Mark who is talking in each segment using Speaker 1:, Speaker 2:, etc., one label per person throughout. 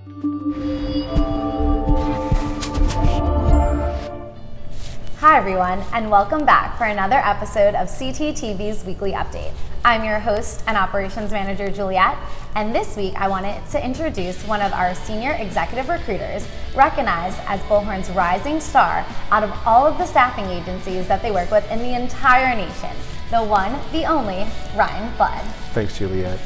Speaker 1: Hi everyone, and welcome back for another episode of CTTV's Weekly Update. I'm your host and operations manager, Juliette, and this week I wanted to introduce one of our senior executive recruiters, recognized as Bullhorn's rising star out of all of the staffing agencies that they work with in the entire nation, the one, the only, Ryan Flood.
Speaker 2: Thanks, Juliette.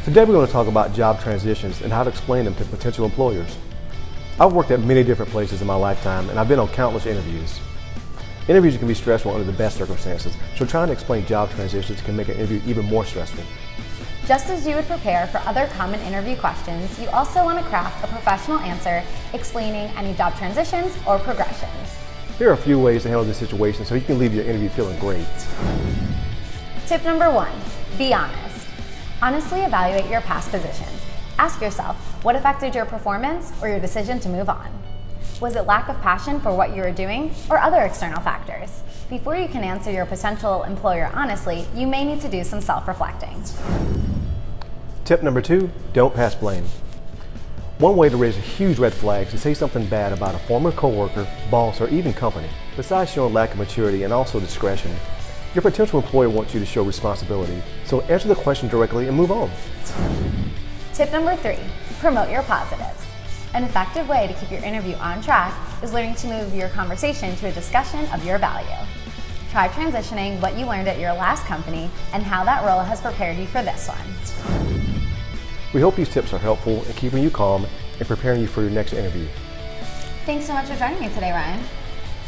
Speaker 2: Today we're going to talk about job transitions and how to explain them to potential employers. I've worked at many different places in my lifetime, and I've been on countless interviews. Interviews can be stressful under the best circumstances, so trying to explain job transitions can make an interview even more stressful.
Speaker 1: Just as you would prepare for other common interview questions, you also want to craft a professional answer explaining any job transitions or progressions.
Speaker 2: Here are a few ways to handle this situation so you can leave your interview feeling great.
Speaker 1: Tip number 1, be honest. Honestly evaluate your past positions. Ask yourself, what affected your performance or your decision to move on? Was it lack of passion for what you were doing or other external factors? Before you can answer your potential employer honestly, you may need to do some self-reflecting.
Speaker 2: Tip number 2, don't pass blame. One way to raise a huge red flag is to say something bad about a former coworker, boss, or even company. Besides showing lack of maturity and also discretion, your potential employer wants you to show responsibility, so answer the question directly and move on.
Speaker 1: Tip number 3, promote your positives. An effective way to keep your interview on track is learning to move your conversation to a discussion of your value. Try transitioning what you learned at your last company and how that role has prepared you for this one.
Speaker 2: We hope these tips are helpful in keeping you calm and preparing you for your next interview.
Speaker 1: Thanks so much for joining me today, Ryan.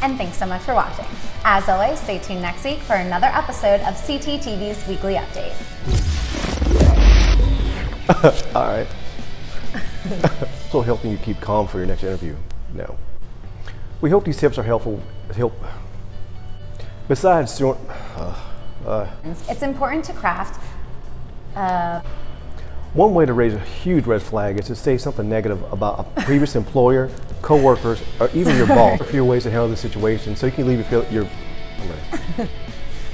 Speaker 1: And thanks so much for watching. As always, stay tuned next week for another episode of CTTV's Weekly Update.
Speaker 2: All right. So helping you keep calm for your next interview? No. We hope these tips are helpful. Besides,
Speaker 1: it's important to craft.
Speaker 2: One way to raise a huge red flag is to say something negative about a previous employer, coworkers, or even your boss. A few ways to handle the situation so you can leave your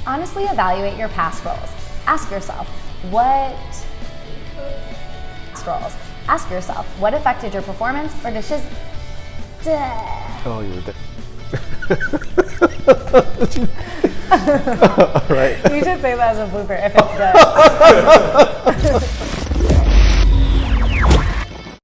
Speaker 1: Honestly evaluate your past roles. Ask yourself, what affected your performance or decision?
Speaker 2: Oh, you were there. All right.
Speaker 1: You should say that as a blooper if it's good.